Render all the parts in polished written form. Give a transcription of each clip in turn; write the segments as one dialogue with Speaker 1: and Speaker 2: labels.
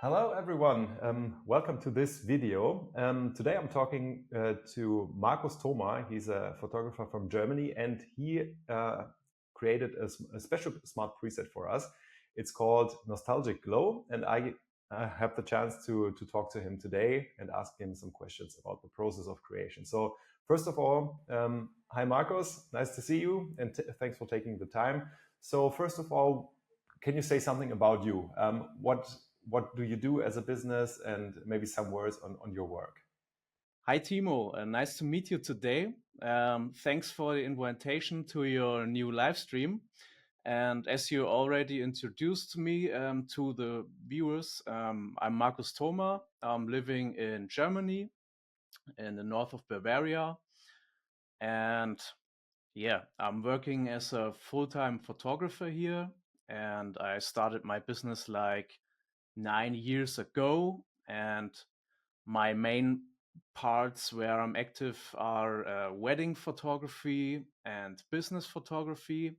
Speaker 1: Hello everyone, welcome to this video. Today I'm talking to Markus Thoma. He's a photographer from Germany and he created a special smart preset for us. It's called Nostalgic Glow, and I have the chance to talk to him today and ask him some questions about the process of creation. So first of all, hi Markus, nice to see you and thanks for taking the time. So first of all, can you say something about you? What do you do as a business, and maybe some words on your work?
Speaker 2: Hi, Timo. Nice to meet you today. Thanks for the invitation to your new live stream. And as you already introduced me to the viewers, I'm Markus Thoma. I'm living in Germany, in the north of Bavaria. And yeah, I'm working as a full-time photographer here. And I started my business like 9 years ago. And my main parts where I'm active are wedding photography and business photography.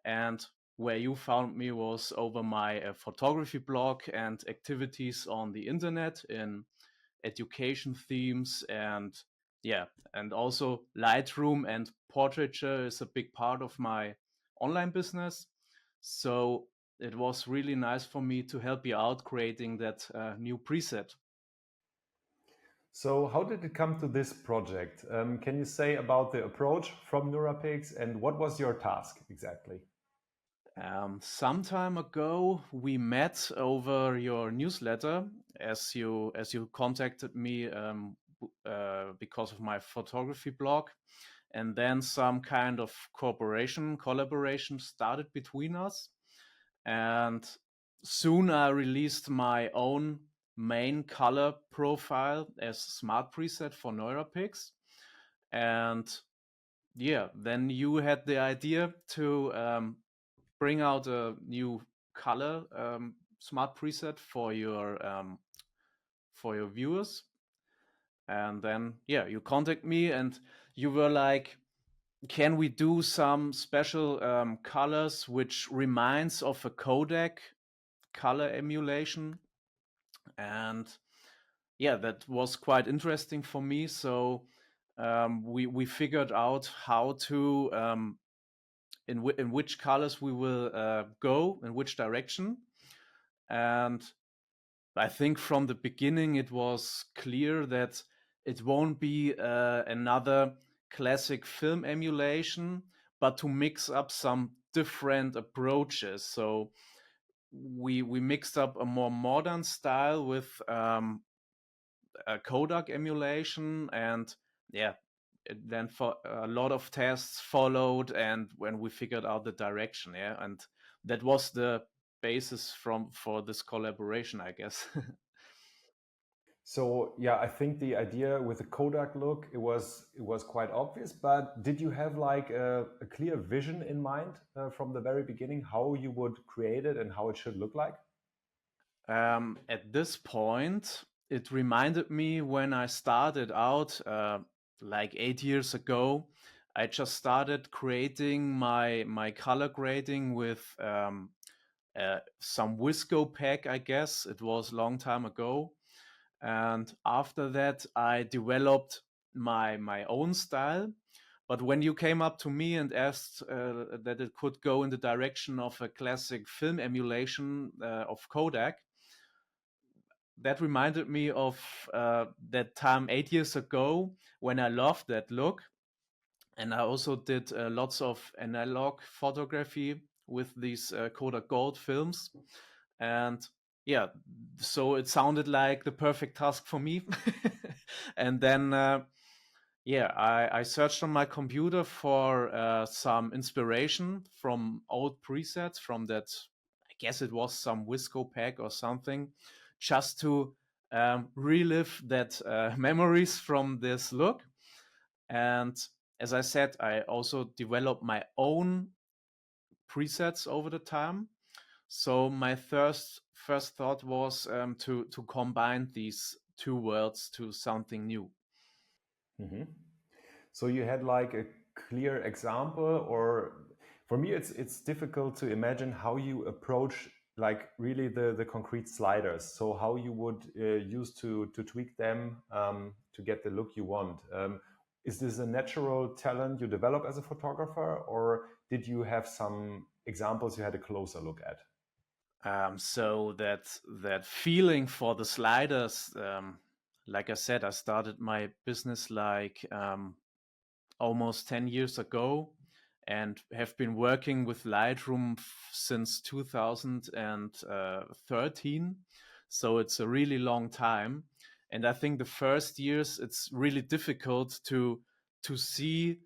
Speaker 2: And where you found me was over my photography blog and activities on the internet in education themes, and yeah, and also Lightroom and portraiture is a big part of my online business. So it was really nice for me to help you out creating that new preset.
Speaker 1: So how did it come to this project? Can you say about the approach from Neurapix and what was your task exactly?
Speaker 2: Some time ago, we met over your newsletter as you contacted me because of my photography blog, and then some kind of collaboration started between us, and soon I released my own main color profile as SmartPreset for Neurapix, and yeah, then you had the idea to bring out a new color smart preset for your viewers. And then yeah, you contact me and you were like, can we do some special colors which reminds of a Kodak color emulation? And yeah, that was quite interesting for me. So we figured out how to in which colors we will go, in which direction. And I think from the beginning it was clear that it won't be another classic film emulation, but to mix up some different approaches. So we mixed up a more modern style with a Kodak emulation, and yeah, then for a lot of tests followed, and when we figured out the direction, yeah, and that was the basis for this collaboration, I guess.
Speaker 1: So yeah, I think the idea with the Kodak look, it was quite obvious, but did you have like a clear vision in mind from the very beginning, how you would create it and how it should look like?
Speaker 2: At this point, it reminded me when I started out, like 8 years ago. I just started creating my color grading with some Visco pack, I guess. It was a long time ago. And after that, I developed my own style. But when you came up to me and asked that it could go in the direction of a classic film emulation of Kodak, that reminded me of that time 8 years ago when I loved that look. And I also did lots of analog photography with these Kodak Gold films. And yeah, so it sounded like the perfect task for me. And then, yeah, I searched on my computer for some inspiration from old presets from that. I guess it was some Visco pack or something, just to relive that memories from this look. And as I said, I also developed my own presets over the time. So my first thought was to combine these two worlds to something new.
Speaker 1: Mhm. So you had like a clear example, or for me, it's difficult to imagine how you approach like really the concrete sliders. So how you would use to tweak them to get the look you want. Is this a natural talent you develop as a photographer, or did you have some examples you had a closer look at?
Speaker 2: So that feeling for the sliders, like I said, I started my business like almost 10 years ago and have been working with Lightroom since 2013. So it's a really long time. And I think the first years it's really difficult to see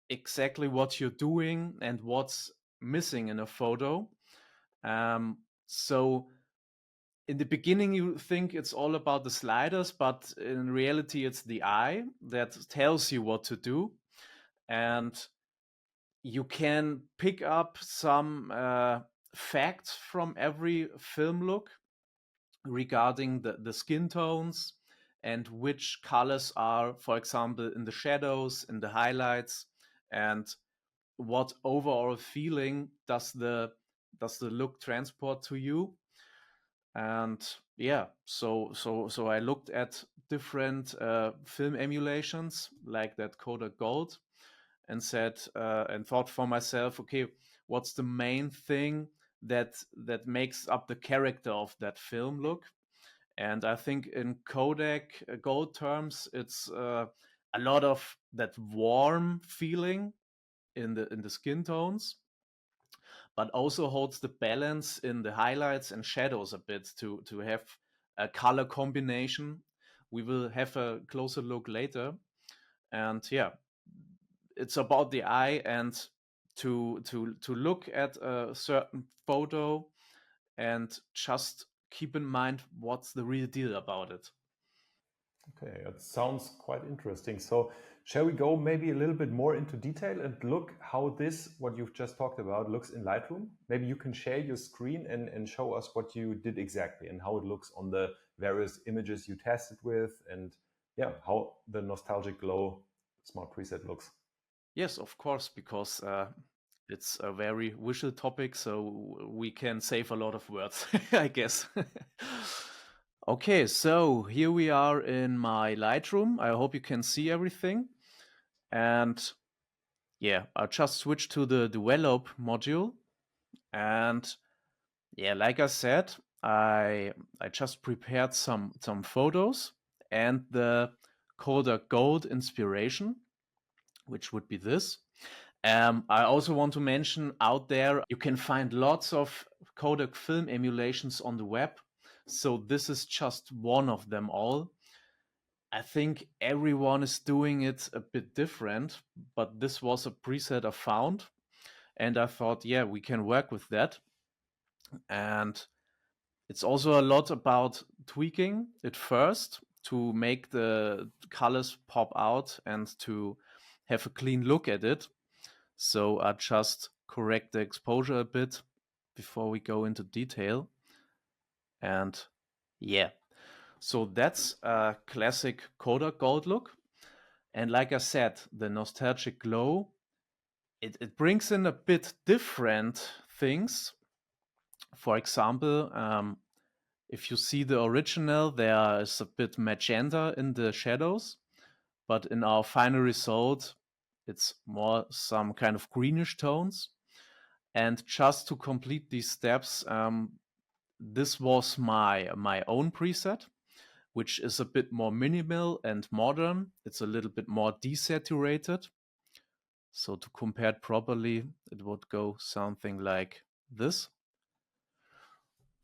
Speaker 2: exactly what you're doing and what's missing in a photo. So in the beginning you think it's all about the sliders, but in reality it's the eye that tells you what to do. And you can pick up some facts from every film look regarding the skin tones and which colors are, for example, in the shadows, in the highlights, and what overall feeling does the look transport to you. And yeah, so I looked at different film emulations like that Kodak Gold and said and thought for myself, okay, what's the main thing that makes up the character of that film look? And I think in Kodak Gold terms, it's a lot of that warm feeling in the skin tones, but also holds the balance in the highlights and shadows a bit to have a color combination. We will have a closer look later. And yeah, it's about the eye and to look at a certain photo and just keep in mind what's the real deal about it.
Speaker 1: Okay, it sounds quite interesting. So, shall we go maybe a little bit more into detail and look how this, what you've just talked about, looks in Lightroom? Maybe you can share your screen and show us what you did exactly and how it looks on the various images you tested with, and yeah, how the Nostalgic Glow Smart Preset looks.
Speaker 2: Yes, of course, because it's a very visual topic, so we can save a lot of words, I guess. Okay, so here we are in my Lightroom. I hope you can see everything. And yeah, I'll just switch to the develop module. And yeah, like I said, I just prepared some photos and the Kodak Gold inspiration, which would be this. I also want to mention out there, you can find lots of Kodak film emulations on the web. So this is just one of them all. I think everyone is doing it a bit different, but this was a preset I found. And I thought, yeah, we can work with that. And it's also a lot about tweaking it first to make the colors pop out and to have a clean look at it. So I just correct the exposure a bit before we go into detail. And yeah, so that's a classic Kodak Gold look. And like I said, the Nostalgic Glow, it brings in a bit different things. For example, if you see the original, there is a bit magenta in the shadows, but in our final result, it's more some kind of greenish tones. And just to complete these steps, this was my own preset, which is a bit more minimal and modern. It's a little bit more desaturated. So to compare it properly, it would go something like this.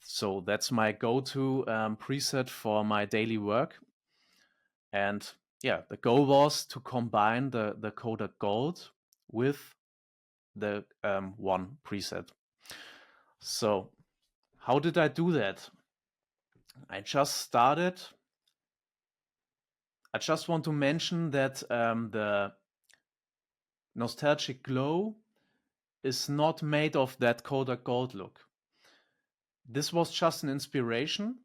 Speaker 2: So that's my go-to preset for my daily work. And yeah, the goal was to combine the Kodak Gold with the one preset. So how did I do that? I just want to mention that the Nostalgic Glow is not made of that Kodak Gold look. This was just an inspiration,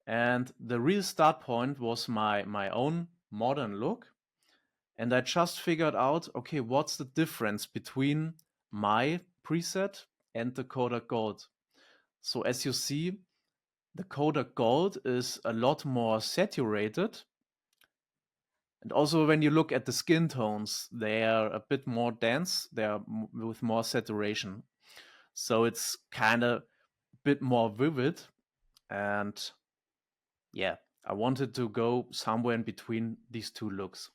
Speaker 2: and the real start point was my own modern look. And I just figured out, okay, what's the difference between my preset and the Kodak Gold? So as you see, the Kodak Gold is a lot more saturated. And also when you look at the skin tones, they are a bit more dense. They are with more saturation. So it's kind of a bit more vivid. And yeah, I wanted to go somewhere in between these two looks.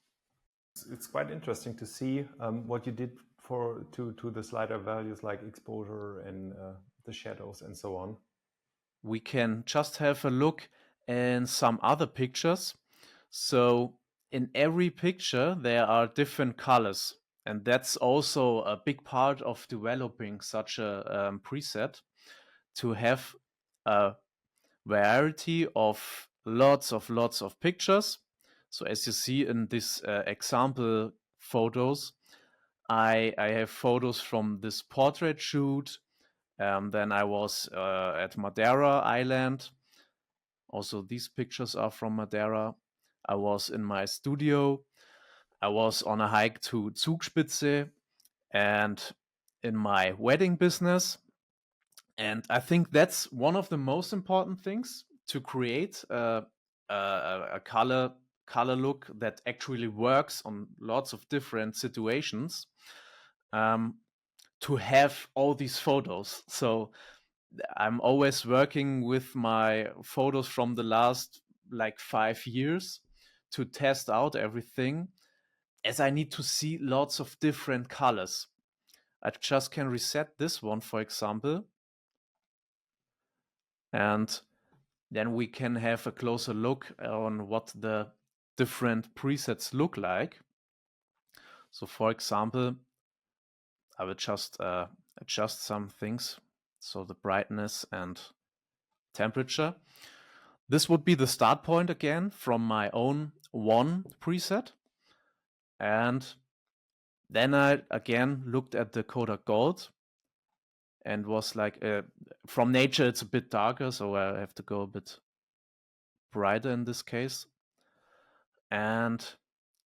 Speaker 1: It's quite interesting to see what you did to the slider values like exposure and the shadows and so on.
Speaker 2: We can just have a look in some other pictures. So in every picture, there are different colors. And that's also a big part of developing such a preset, to have a variety of lots of pictures. So as you see in this example photos, I have photos from this portrait shoot. Then I was at Madeira Island. Also, these pictures are from Madeira. I was in my studio. I was on a hike to Zugspitze and in my wedding business. And I think that's one of the most important things, to create a color look that actually works on lots of different situations. To have all these photos. So I'm always working with my photos from the last like 5 years to test out everything, as I need to see lots of different colors. I just can reset this one, for example, and then we can have a closer look on what the different presets look like. So for example, I will just adjust some things. So the brightness and temperature. This would be the start point again from my own one preset. And then I again looked at the Kodak Gold and was like, from nature it's a bit darker, so I have to go a bit brighter in this case. And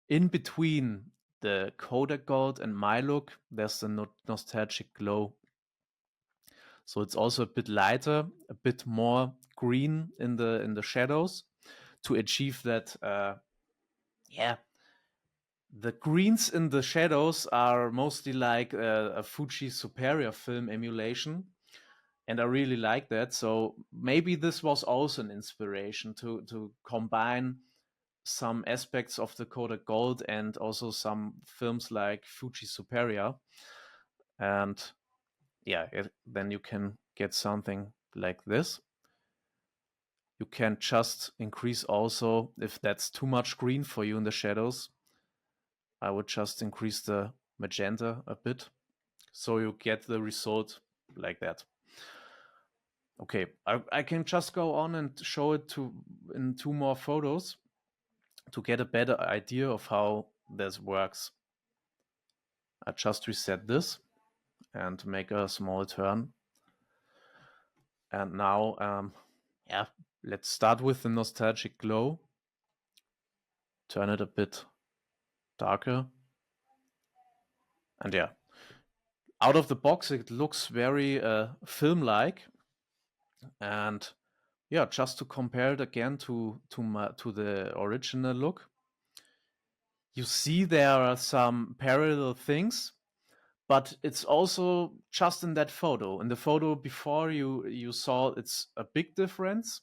Speaker 2: in between the Kodak Gold and my look, there's the Nostalgic Glow. So it's also a bit lighter, a bit more green in the shadows, to achieve that. The greens in the shadows are mostly like a Fuji Superior film emulation, and I really like that. So maybe this was also an inspiration to combine some aspects of the Kodak Gold and also some films like Fuji Superior. And yeah, then you can get something like this. You can just increase also, if that's too much green for you in the shadows, I would just increase the magenta a bit, so you get the result like that. Okay, I can just go on and show it in 2 more photos to get a better idea of how this works. I just reset this and make a small turn. And now, let's start with the Nostalgic Glow. Turn it a bit darker. And yeah, out of the box, it looks very film-like. And yeah, just to compare it again to the original look, you see there are some parallel things, but it's also just in that photo. In the photo before, you saw it's a big difference.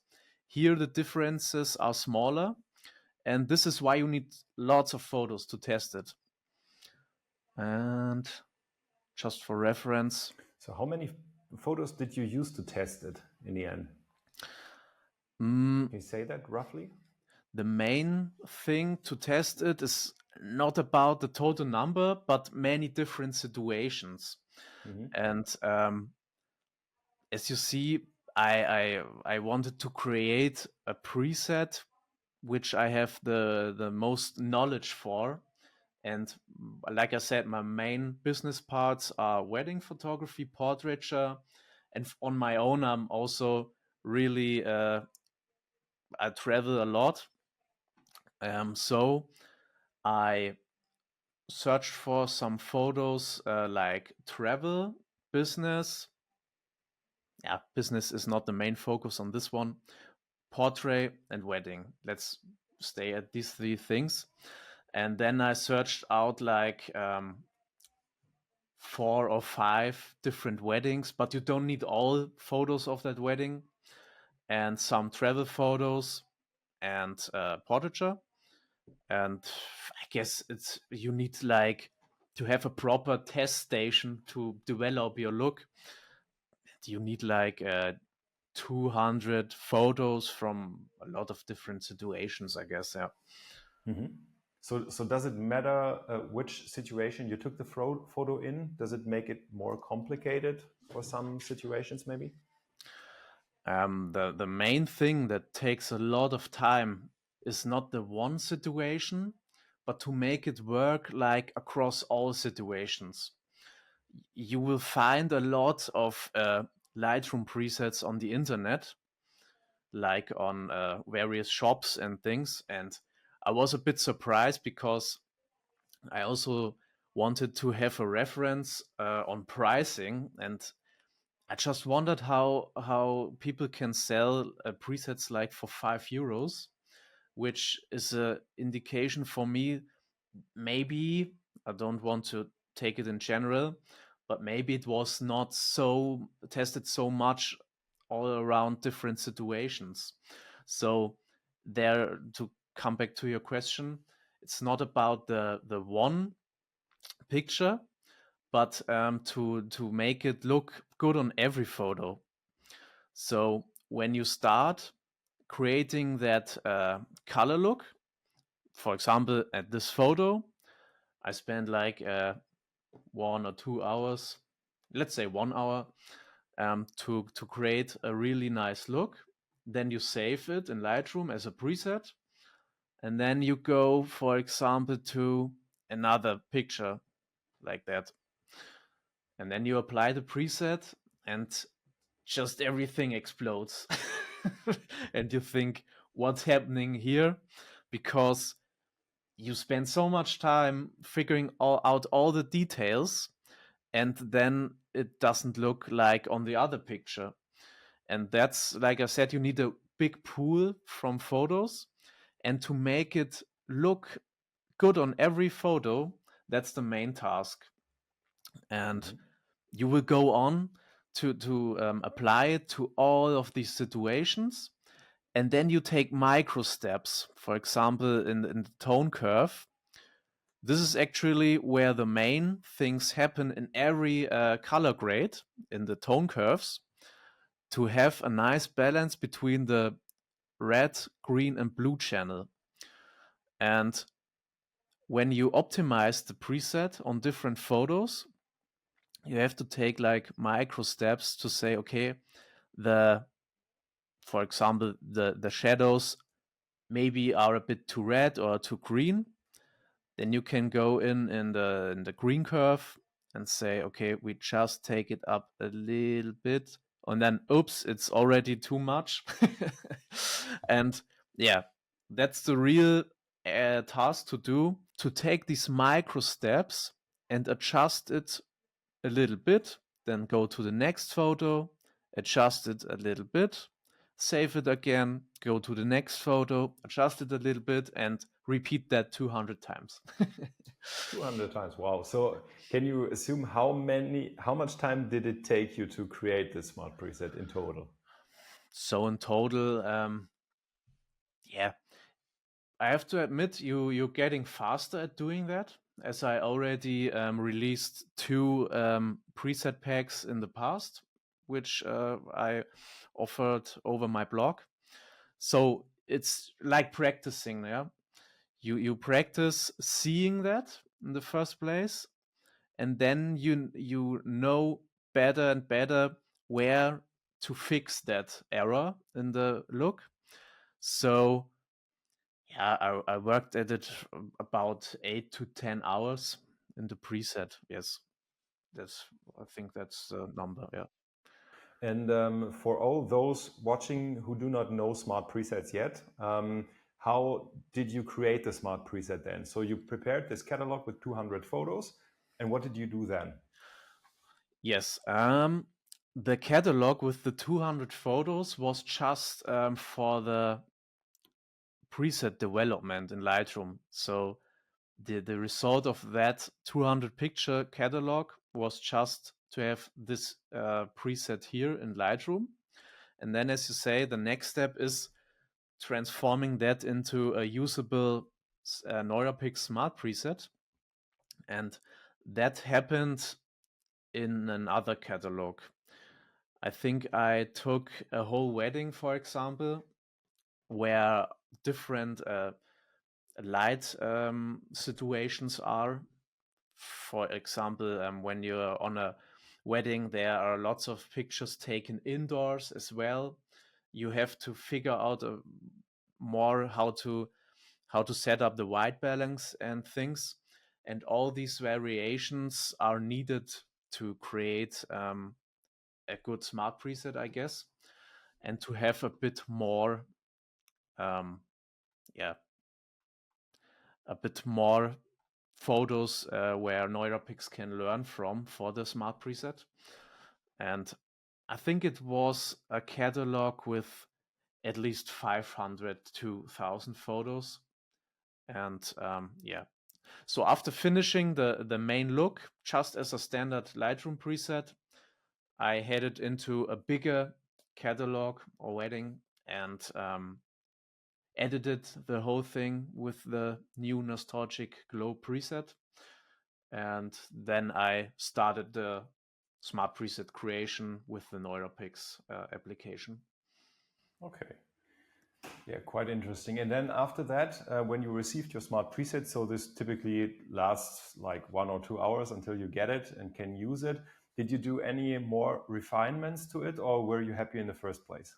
Speaker 2: Here the differences are smaller, and this is why you need lots of photos to test it. And just for reference.
Speaker 1: So how many photos did you use to test it in the end?
Speaker 2: Can
Speaker 1: you say that roughly?
Speaker 2: The main thing to test it is not about the total number, but many different situations. And as you see, I wanted to create a preset which I have the most knowledge for. And like I said, my main business parts are wedding photography, portraiture, and on my own, I'm also really, I travel a lot. So I searched for some photos like travel, business, yeah, business is not the main focus on this one. Portrait and wedding. Let's stay at these three things. And then I searched out like 4 or 5 different weddings, but you don't need all photos of that wedding, and some travel photos and portraiture. And I guess you need like to have a proper test station to develop your look. You need like 200 photos from a lot of different situations, I guess. Yeah.
Speaker 1: Mm-hmm. So does it matter which situation you took the photo in? Does it make it more complicated for some situations, maybe?
Speaker 2: The main thing that takes a lot of time is not the one situation, but to make it work like across all situations. You will find a lot of Lightroom presets on the internet, like on various shops and things. And I was a bit surprised because I also wanted to have a reference on pricing, and I just wondered how people can sell presets like for €5, which is an indication for me. Maybe I don't want to take it in general, but maybe it was not so tested so much all around different situations. So there, to come back to your question, it's not about the one picture, but to make it look good on every photo. So when you start creating that color look, for example, at this photo, I spent like 1 or 2 hours, let's say 1 hour, to create a really nice look. Then you save it in Lightroom as a preset, and then you go, for example, to another picture like that, and then you apply the preset, and just everything explodes. And you think, what's happening here? Because you spend so much time figuring out all the details, and then it doesn't look like on the other picture. And that's, like I said, you need a big pool from photos, and to make it look good on every photo, that's the main task. And
Speaker 1: Mm-hmm.
Speaker 2: you will go on to apply it to all of these situations, and then you take micro steps. For example, in the tone curve, this is actually where the main things happen in every color grade in the tone curves, to have a nice balance between the red, green, and blue channel. And when you optimize the preset on different photos, you have to take like micro steps to say, okay, for example, the shadows maybe are a bit too red or too green. Then you can go in the green curve and say, okay, we just take it up a little bit, and then oops, it's already too much. And yeah, that's the real task to do, to take these micro steps and adjust it a little bit, then go to the next photo, adjust it a little bit, save it again, go to the next photo, adjust it a little bit, and repeat that 200 times.
Speaker 1: 200 times. Wow. So can you assume how much time did it take you to create this smart preset in total?
Speaker 2: So in total, yeah, I have to admit you're getting faster at doing that, as I already released 2 preset packs in the past, which I offered over my blog. So it's like practicing. Yeah, you practice seeing that in the first place, and then you know better and better where to fix that error in the look. So yeah, I worked at it about 8 to 10 hours in the preset. Yes, I think that's the number. Yeah.
Speaker 1: And for all those watching who do not know smart presets yet, how did you create the smart preset then? So you prepared this catalog with 200 photos, and what did you do then?
Speaker 2: Yes. The catalog with the 200 photos was just for the preset development in Lightroom. So the result of that 200 picture catalog was just to have this preset here in Lightroom. And then, as you say, the next step is transforming that into a usable Neurapix SmartPreset. And that happened in another catalog. I think I took a whole wedding, for example, where different light situations are. For example, when you're on a wedding, there are lots of pictures taken indoors as well. You have to figure out more how to set up the white balance and things. And all these variations are needed to create a good smart preset, I guess, and to have a bit more, a bit more photos where Neurapix can learn from for the smart preset. And I think it was a catalog with at least 500 to 1,000 photos. And so after finishing the main look, just as a standard Lightroom preset, I headed into a bigger catalog or wedding and edited the whole thing with the new Nostalgic Glow preset. And then I started the smart preset creation with the Neurapix application.
Speaker 1: Okay. Yeah, quite interesting. And then after that, when you received your smart preset, so this typically lasts like 1 or 2 hours until you get it and can use it. Did you do any more refinements to it, or were you happy in the first place?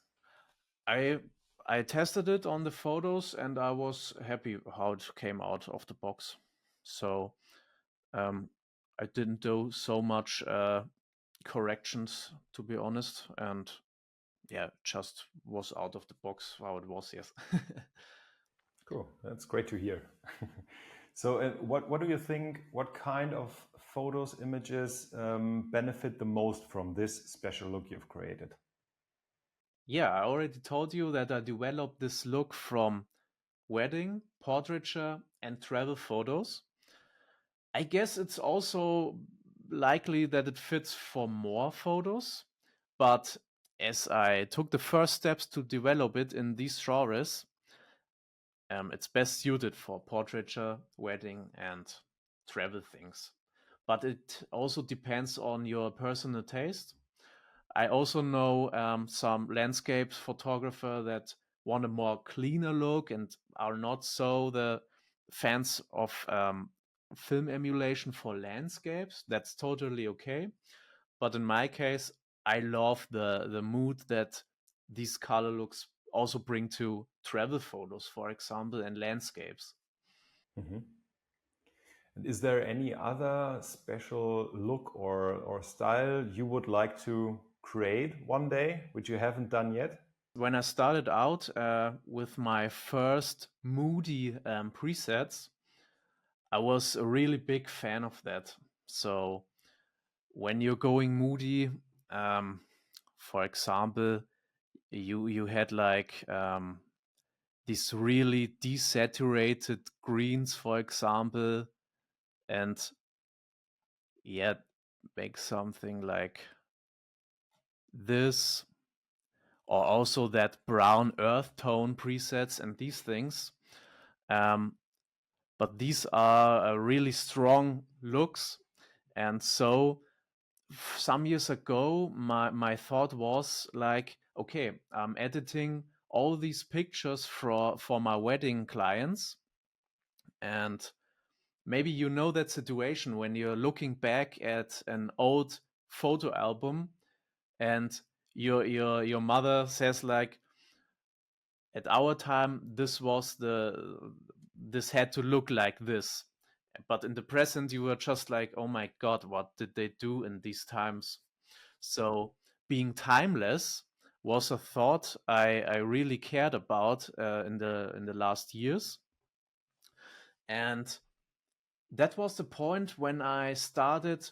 Speaker 2: I tested it on the photos and I was happy how it came out of the box. So I didn't do so much corrections, to be honest, and just was out of the box how it was. Yes.
Speaker 1: Cool, that's great to hear. So what do you think, what kind of photos, images benefit the most from this special look you've created?
Speaker 2: Yeah, I already told you that I developed this look from wedding, portraiture, and travel photos. I guess it's also likely that it fits for more photos, but as I took the first steps to develop it in these genres, it's best suited for portraiture, wedding, and travel things. But it also depends on your personal taste. I also know some landscape photographer that want a more cleaner look and are not so the fans of film emulation for landscapes. That's totally okay. But in my case, I love the mood that these color looks also bring to travel photos, for example, and landscapes.
Speaker 1: Mhm. And is there any other special look or style you would like to create one day, which you haven't done yet?
Speaker 2: When I started out with my first moody presets, I was a really big fan of that. So when you're going moody, for example, you had like these really desaturated greens, for example, and make something like this, or also that brown earth tone presets and these things. But these are really strong looks, and so some years ago, my thought was like, okay, I'm editing all these pictures for my wedding clients, and maybe you know that situation when you're looking back at an old photo album, and your mother says like, at our time, this had to look like this. But in the present, you were just like, oh my God, what did they do in these times? So being timeless was a thought I really cared about in the last years. And that was the point when I started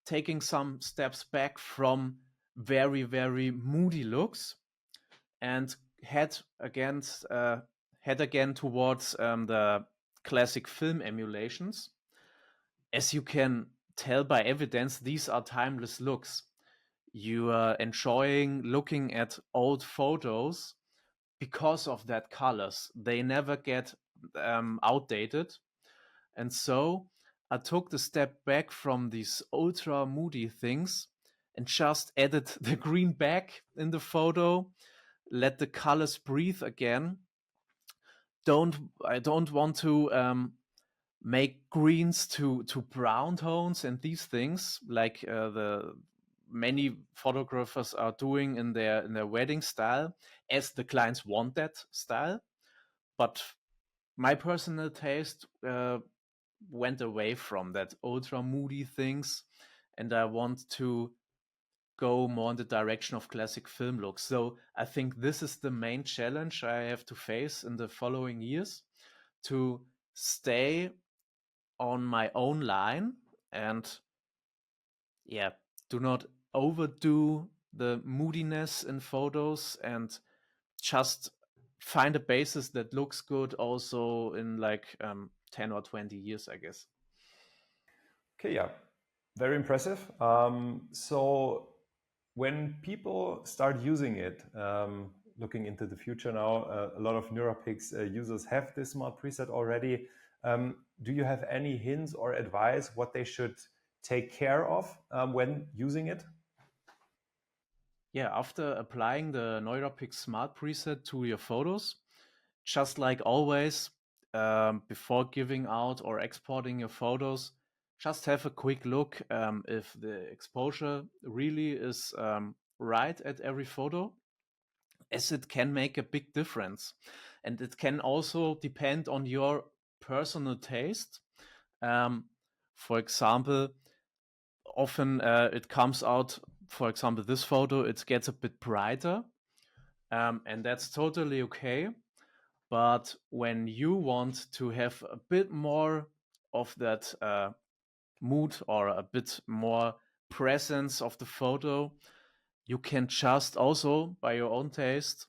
Speaker 2: taking some steps back from very, very moody looks, and head again towards the classic film emulations. As you can tell by evidence, these are timeless looks. You are enjoying looking at old photos because of that colors. They never get outdated. And so I took the step back from these ultra moody things and just added the green back in the photo, let the colors breathe again. I don't want to make greens to brown tones and these things like the many photographers are doing in their wedding style, as the clients want that style. But my personal taste went away from that ultra moody things, and I want to go more in the direction of classic film looks. So I think this is the main challenge I have to face in the following years, to stay on my own line and do not overdo the moodiness in photos, and just find a basis that looks good also in like 10 or 20 years, I guess.
Speaker 1: Okay, yeah, very impressive. So when people start using it, looking into the future now, a lot of Neurapix users have this smart preset already. Do you have any hints or advice what they should take care of when using it?
Speaker 2: Yeah, after applying the Neurapix SmartPreset to your photos, just like always, before giving out or exporting your photos, just have a quick look if the exposure really is right at every photo, as it can make a big difference. And it can also depend on your personal taste. For example, often it comes out, for example, this photo, it gets a bit brighter, and that's totally okay. But when you want to have a bit more of that mood or a bit more presence of the photo, you can just also, by your own taste,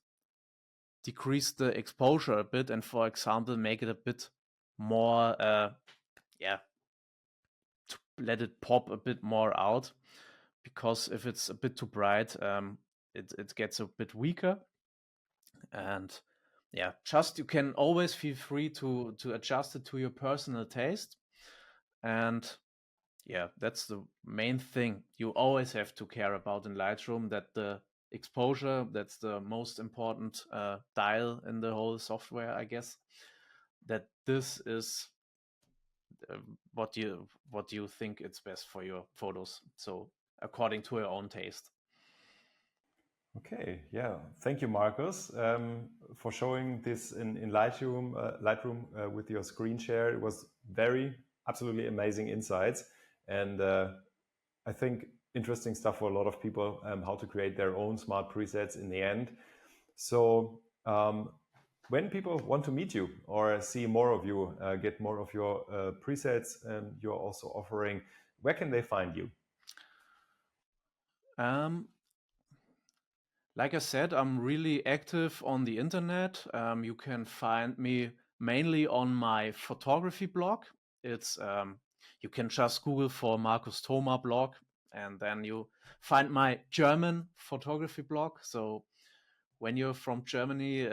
Speaker 2: decrease the exposure a bit and, for example, make it a bit more, to let it pop a bit more out. Because if it's a bit too bright, it gets a bit weaker. And just you can always feel free to adjust it to your personal taste. And that's the main thing you always have to care about in Lightroom, that the exposure, that's the most important dial in the whole software, I guess, that this is what you think it's best for your photos, so according to your own taste.
Speaker 1: Okay, yeah. Thank you, Markus, for showing this in Lightroom, with your screen share. It was absolutely amazing insights. And I think interesting stuff for a lot of people, how to create their own smart presets in the end. So when people want to meet you or see more of you, get more of your presets you're also offering, where can they find you?
Speaker 2: Like I said, I'm really active on the internet. You can find me mainly on my photography blog. It's you can just Google for Markus Thoma blog, and then you find my German photography blog. So when you're from Germany,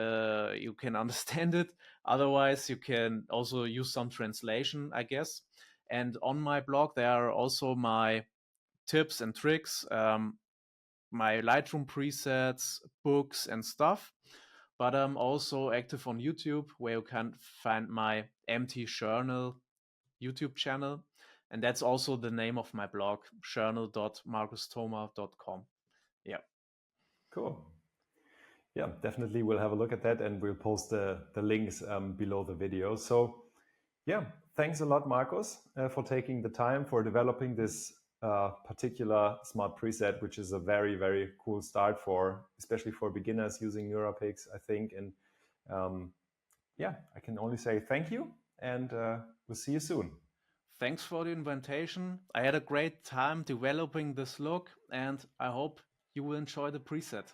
Speaker 2: you can understand it. Otherwise, you can also use some translation, I guess. And on my blog, there are also my tips and tricks, my Lightroom presets, books, and stuff. But I'm also active on YouTube, where you can find my empty journal YouTube channel. And that's also the name of my blog, journal.markusthoma.com. Yeah.
Speaker 1: Cool. Yeah, definitely we'll have a look at that, and we'll post the links below the video. So yeah, thanks a lot, Markus, for taking the time for developing this particular smart preset, which is a very, very cool start especially for beginners using Neurapix, I think. And I can only say thank you, and we'll see you soon.
Speaker 2: Thanks for the invitation. I had a great time developing this look, and I hope you will enjoy the preset.